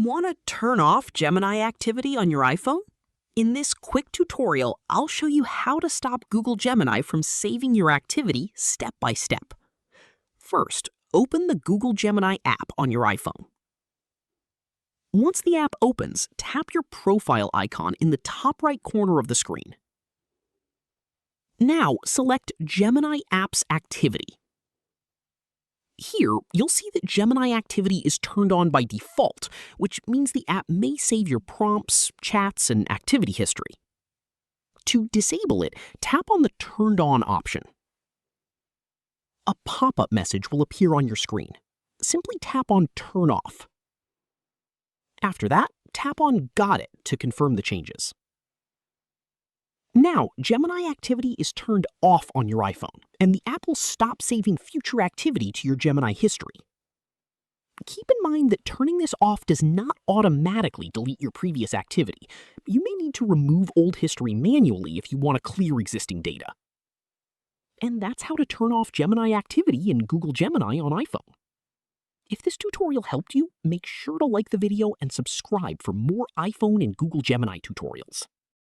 Want to turn off Gemini Activity on your iPhone? In this quick tutorial, I'll show you how to stop Google Gemini from saving your activity step by step. First, open the Google Gemini app on your iPhone. Once the app opens, tap your profile icon in the top right corner of the screen. Now, select Gemini Apps Activity. Here, you'll see that Gemini Activity is turned on by default, which means the app may save your prompts, chats, and activity history. To disable it, tap on the Turned On option. A pop-up message will appear on your screen. Simply tap on Turn Off. After that, tap on Got It to confirm the changes. Now, Gemini Activity is turned off on your iPhone, and the app will stop saving future activity to your Gemini history. Keep in mind that turning this off does not automatically delete your previous activity. You may need to remove old history manually if you want to clear existing data. And that's how to turn off Gemini Activity in Google Gemini on iPhone. If this tutorial helped you, make sure to like the video and subscribe for more iPhone and Google Gemini tutorials.